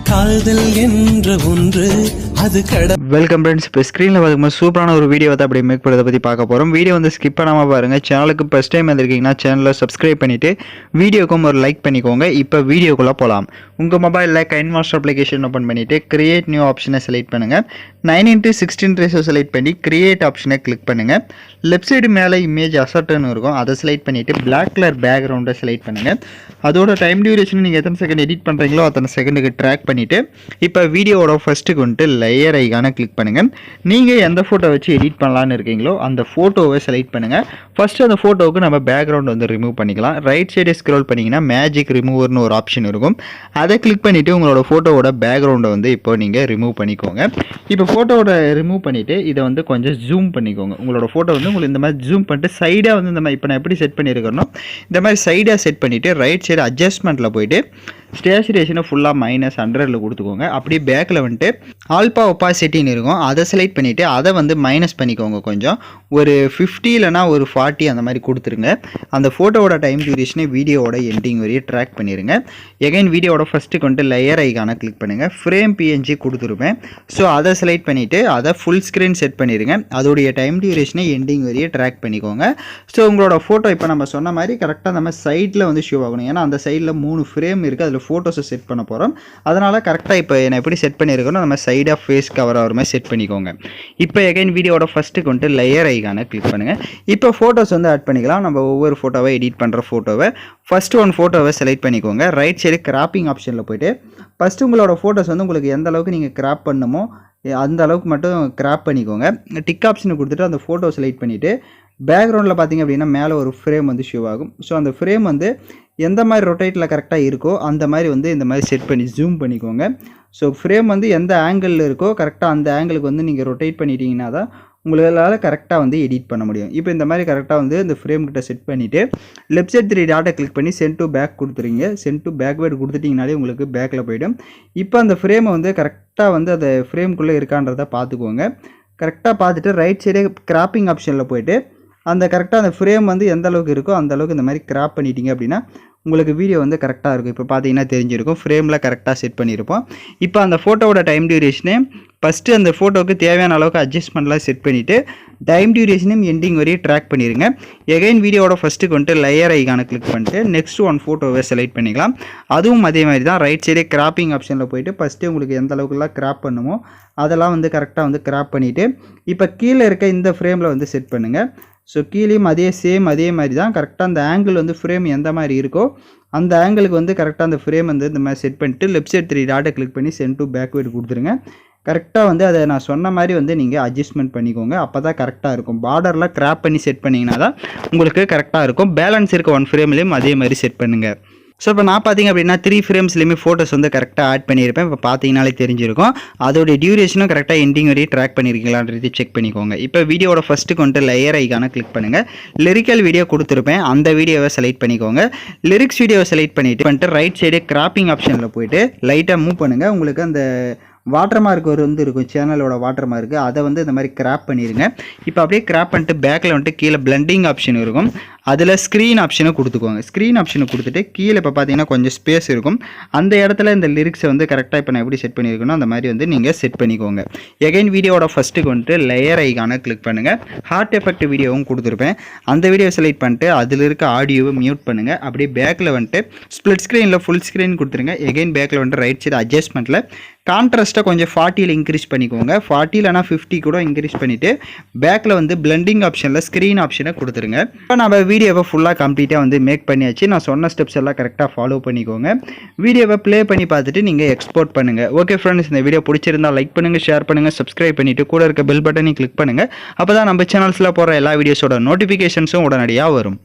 காதல் என்ற ஒன்று அது வெல்கம் ஃப்ரெண்ட்ஸ். இப்போ ஸ்க்ரீனில் பார்க்கும்போது சூப்பரான ஒரு வீடியோ வந்து அப்படி மேக் பண்ணுறதை பற்றி பார்க்க போகிறோம். வீடியோ வந்து ஸ்கிப் பண்ணாமல் பாருங்கள். சேனலுக்கு ஃபஸ்ட் டைம் வந்திருக்கீங்கன்னா சேனலை சப்ஸ்கிரைப் பண்ணிவிட்டு வீடியோக்கும் ஒரு லைக் பண்ணிக்கோங்க. இப்போ வீடியோக்குள்ளே போகலாம். உங்கள் மொபைலில் கைன்மாஸ்டர் அப்ளிகேஷன் ஓப்பன் பண்ணிவிட்டு கிரியேட் நியூ ஆப்ஷனை செலக்ட் பண்ணுங்கள். 9:16 ரேஷியோ செலக்ட் பண்ணி கிரியேட் ஆப்ஷனை கிளிக் பண்ணுங்கள். லெஃப்ட் சைடு மேலே இமேஜ் அசர்ட்னு இருக்கும், அதை செலக்ட் பண்ணிவிட்டு பிளாக் கலர் பேக்ரவுண்டை செலக்ட் பண்ணுங்கள். அதோட டைம் டியூரேஷன் நீங்கள் எத்தனை செகண்ட் எடிட் பண்ணுறீங்களோ அத்தனை செகண்டுக்கு ட்ராக் பண்ணிவிட்டு இப்போ வீடியோவோட ஃபஸ்ட்டுக்கு வந்துட்டு லேயர் ஐகானை கிளிக் பண்ணுங்கள். நீங்கள் எந்த ஃபோட்டோ வச்சு எடிட் பண்ணலான்னு இருக்கீங்களோ அந்த ஃபோட்டோவை செலக்ட் பண்ணுங்கள். ஃபஸ்ட்டு அந்த ஃபோட்டோவுக்கு நம்ம பேக்ரவுண்ட் வந்து ரிமூவ் பண்ணிக்கலாம். ரைட் சைடே ஸ்க்ரோல் பண்ணிங்கன்னா மேஜிக் ரிமூவர்னு ஒரு ஆப்ஷன் இருக்கும், அதை கிளிக் பண்ணிவிட்டு உங்களோட ஃபோட்டோவோட பேக்ரவுண்டை வந்து இப்போ நீங்கள் ரிமூவ் பண்ணிக்கோங்க. இப்போ ஃபோட்டோவோட ரிமூவ் பண்ணிவிட்டு இதை வந்து கொஞ்சம் ஜூம் பண்ணிக்கோங்க. உங்களோட ஃபோட்டோ வந்து உங்களுக்கு இந்த மாதிரி ஜூம் பண்ணிட்டு சைடாக வந்து இந்த மாதிரி இப்போ நான் எப்படி செட் பண்ணியிருக்கேனோ இந்த மாதிரி சைடாக செட் பண்ணிவிட்டு ரைட் சைடு அட்ஜஸ்ட்மெண்ட்டில் போயிட்டு ஸ்டேச்சுரேஷனை ஃபுல்லாக -100 கொடுத்துக்கோங்க. அப்படியே பேக்கில் வந்துட்டு ஆல்பா ஒப்பாசிட்டின்னு இருக்கும், அதை செலக்ட் பண்ணிவிட்டு அதை வந்து மைனஸ் பண்ணிக்கோங்க. கொஞ்சம் ஒரு 50 இல்லைனா ஒரு 40 அந்த மாதிரி கொடுத்துருங்க. அந்த ஃபோட்டோவோட டைம் டியூரேஷனை வீடியோவோட எண்டிங் வரையே ட்ராக் பண்ணிடுங்க. எகைன் வீடியோவோட ஃபஸ்ட்டுக்கு வந்துட்டு லேயர் ஐகானை கிளிக் பண்ணுங்கள். ஃப்ரேம் PNG கொடுத்துருப்பேன், ஸோ அதை செலக்ட் பண்ணிவிட்டு அதை ஃபுல் ஸ்க்ரீன் செட் பண்ணிடுங்க. அதோடைய டைம் டியூரேஷனை எண்டிங் வரையே ட்ராக் பண்ணிக்கோங்க. ஸோ உங்களோட ஃபோட்டோ இப்போ நம்ம சொன்ன மாதிரி கரெக்டாக நம்ம சைடில் வந்து ஷோ ஆகணும். ஏன்னா அந்த சைடில் 3 ஃப்ரேம் இருக்குது, அதில் ஃபோட்டோஸை செட் பண்ண போகிறோம். அதனால் கரெக்டாக இப்போ நான் எப்படி செட் பண்ணியிருக்கணும் நம்ம சைடாக ஃபேஸ் கவர் ஆகிற மாதிரி செட் பண்ணிக்கோங்க. இப்போ எகைன் வீடியோட ஃபஸ்ட்டுக்கு வந்துட்டு லேயர் ஐகானை கிளிக் பண்ணுங்கள். இப்போ ஃபோட்டோஸ் வந்து ஆட் பண்ணிக்கலாம். நம்ம ஒவ்வொரு ஃபோட்டோவை எடிட் பண்ணுற ஃபோட்டோவை ஃபஸ்ட்டு ஒன் ஃபோட்டோவை செலக்ட் பண்ணிக்கோங்க. ரைட் சைடு கிராப்பிங் ஆப்ஷனில் போய்ட்டு ஃபஸ்ட்டு உங்களோட ஃபோட்டோஸ் வந்து உங்களுக்கு எந்த அளவுக்கு நீங்கள் கிராப் பண்ணணுமோ அந்த அளவுக்கு மட்டும் கிராப் பண்ணிக்கோங்க. டிக் ஆப்ஷனை கொடுத்துட்டு அந்த ஃபோட்டோ செலக்ட் பண்ணிவிட்டு பேக்ரவுண்டில் பார்த்திங்க அப்படின்னா மேலே ஒரு ஃப்ரேம் வந்து ஷோ ஆகும். ஸோ அந்த ஃப்ரேம் வந்து எந்த மாதிரி ரொட்டேட்டில் கரெக்டாக இருக்கோ அந்த மாதிரி வந்து இந்த மாதிரி செட் பண்ணி ஜூம் பண்ணிக்கோங்க. ஸோ ஃப்ரேம் வந்து எந்த ஆங்கிளில் இருக்கோ கரெக்டாக அந்த ஆங்கிளுக்கு வந்து நீங்கள் ரொட்டேட் பண்ணிட்டீங்கன்னா தான் உங்களால் கரெக்டாக வந்து எடிட் பண்ண முடியும். இப்போ இந்த மாதிரி கரெக்டாக வந்து இந்த ஃப்ரேம் கிட்ட செட் பண்ணிவிட்டு லெஃப்ட் சைட் 3 டாட்டை கிளிக் பண்ணி சென்ட் டு பேக் கொடுத்துருங்க. சென்ட் டு பேக்வேர்டு கொடுத்துட்டிங்கனாலே உங்களுக்கு பேக்கில் போய்டும். இப்போ அந்த ஃப்ரேமை வந்து கரெக்டாக வந்து அந்த ஃப்ரேம்குள்ளே இருக்கான்றதை பார்த்துக்கோங்க. கரெக்டாக பார்த்துட்டு ரைட் சைடே கிராப்பிங் ஆப்ஷனில் போய்ட்டு அந்த கரெக்டாக அந்த ஃப்ரேம் வந்து எந்த அளவுக்கு இருக்கோ அந்த அளவுக்கு இந்த மாதிரி கிராப் பண்ணிட்டீங்க அப்படின்னா உங்களுக்கு வீடியோ வந்து கரெக்டாக இருக்கும். இப்போ பார்த்தீங்கன்னா தெரிஞ்சிருக்கும், ஃப்ரேமில் கரெக்டாக செட் பண்ணியிருப்போம். இப்போ அந்த ஃபோட்டோவோட டைம் டியூரேஷனே ஃபஸ்ட்டு அந்த ஃபோட்டோவுக்கு தேவையான அளவுக்கு அட்ஜஸ்ட்மெண்ட்லாம் செட் பண்ணிவிட்டு டைம் டியூரேஷனையும் எண்டிங் வரையும் ட்ராக் பண்ணிடுங்க. எகைன் வீடியோவோட ஃபஸ்ட்டுக்கு வந்துட்டு லேயர் ஐகானை கிளிக் பண்ணிட்டு நெக்ஸ்ட் ஒன் ஃபோட்டோவை செலக்ட் பண்ணிக்கலாம். அதுவும் அதே மாதிரி தான் ரைட் சைடே கிராப்பிங் ஆப்ஷனில் போய்ட்டு ஃபஸ்ட்டு உங்களுக்கு எந்த அளவுக்குலாம் கிராப் பண்ணுமோ அதெல்லாம் வந்து கரெக்டாக வந்து கிராப் பண்ணிவிட்டு இப்போ கீழே இருக்க இந்த ஃப்ரேமில் வந்து செட் பண்ணுங்கள். ஸோ கீழேயும் அதே மாதிரி தான் கரெக்டாக அந்த ஆங்கிள் வந்து ஃப்ரேம் எந்த மாதிரி இருக்கோ அந்த ஆங்கிளுக்கு வந்து கரெக்டாக அந்த ஃப்ரேம் வந்து இந்த மாதிரி செட் பண்ணிட்டு லெஃப்ட் சைட் 3 டாட்டை கிளிக் பண்ணி சென்ட் டு பேக்வேர்டு கொடுத்துருங்க. கரெக்டாக வந்து அதை நான் சொன்ன மாதிரி வந்து நீங்கள் அட்ஜஸ்ட்மெண்ட் பண்ணிக்கோங்க. அப்போ தான் கரெக்டாக இருக்கும். பார்டரில் கிராப் பண்ணி செட் பண்ணிங்கன்னா தான் உங்களுக்கு கரெக்டாக இருக்கும். பேலன்ஸ் இருக்க 1 ஃப்ரேம்லேயும் அதே மாதிரி செட் பண்ணுங்கள். ஸோ இப்போ நான் பார்த்திங்க அப்படின்னா 3 ஃப்ரேம்ஸ்லேயுமே ஃபோட்டோஸ் வந்து கரெக்டாக ஆட் பண்ணியிருப்பேன். இப்போ பார்த்தீங்கனாலே தெரிஞ்சிருக்கும். அதோடைய டியூரேஷனும் கரெக்டாக எண்டிங் வரையும் ட்ராக் பண்ணியிருக்கீங்களான்றது செக் பண்ணிக்கோங்க. இப்போ வீடியோட ஃபஸ்ட்டுக்கு வந்துட்டு லேயர் ஐகானை கிளிக் பண்ணுங்கள். லிரிக்கல் வீடியோ கொடுத்துருப்பேன், அந்த வீடியோவை செலக்ட் பண்ணிக்கோங்க. லிரிக்ஸ் வீடியோவை செலக்ட் பண்ணிவிட்டு ரைட் சைடு கிராப்பிங் ஆப்ஷனில் போய்ட்டு லைட்டாக மூவ் பண்ணுங்கள். உங்களுக்கு அந்த வாட்டர் மார்க் ஒரு வந்து இருக்கும், சேனலோட வாட்டர் மார்க்கு, அதை வந்து இந்த மாதிரி கிராப் பண்ணிடுங்க. இப்போ அப்படியே கிராப் பண்ணிட்டு பேக்கில் வந்துட்டு கீழே பிளண்டிங் ஆப்ஷன் இருக்கும், அதில் ஸ்க்ரீன் ஆப்ஷனை கொடுத்துக்கோங்க. ஸ்க்ரீன் ஆப்ஷனை கொடுத்துட்டு கீழே இப்போ பார்த்தீங்கன்னா கொஞ்சம் ஸ்பேஸ் இருக்கும், அந்த இடத்துல இந்த லிரிக்ஸை வந்து கரெக்டாக இப்போ நான் எப்படி செட் பண்ணியிருக்கணும் அந்த மாதிரி வந்து நீங்கள் செட் பண்ணிக்கோங்க. எகைன் வீடியோட ஃபஸ்ட்டுக்கு வந்துட்டு லேயர் ஐகானை கிளிக் பண்ணுங்கள். ஹார்ட் எஃபெக்ட் வீடியோவும் கொடுத்துருப்பேன், அந்த வீடியோ செலக்ட் பண்ணிட்டு அதில் இருக்க ஆடியோவை மியூட் பண்ணுங்கள். அப்படியே பேக்கில் வந்துட்டு ஸ்ப்ளிட் ஸ்க்ரீனில் ஃபுல் ஸ்க்ரீன் கொடுத்துருங்க. எகைன் பேக்கில் வந்துட்டு ரைட் சைடு அட்ஜஸ்ட்மெண்ட்டில் கான்ட்ராஸ்ட்டை கொஞ்சம் 40 இன்க்ரீஸ் பண்ணிக்கோங்க. 40 இல்லைனா 50 கூட இன்க்ரீஸ் பண்ணிவிட்டு பேக்கில் வந்து பிளண்டிங் ஆப்ஷனில் ஸ்க்ரீன் ஆப்ஷனை கொடுத்துருங்க. இப்போ நம்ம வீடியோவை ஃபுல்லாக கம்ப்ளீட்டாக வந்து மேக் பண்ணியாச்சு. நான் சொன்ன ஸ்டெப்ஸ் எல்லாம் கரெக்டாக ஃபாலோ பண்ணிக்கோங்க. வீடியோவை ப்ளே பண்ணி பார்த்துட்டு நீங்கள் எக்ஸ்போர்ட் பண்ணுங்கள். ஓகே ஃப்ரெண்ட்ஸ், இந்த வீடியோ பிடிச்சிருந்தால் லைக் பண்ணுங்கள், ஷேர் பண்ணுங்கள், சப்ஸ்கிரைப் பண்ணிவிட்டு கூட இருக்க பெல் பட்டனையும் கிளிக் பண்ணுங்கள். அப்போ தான் நம்ம சேனல்ஸில் போகிற எல்லா வீடியோஸோட நோட்டிஃபிகேஷன்ஸும் உடனடியாக வரும்.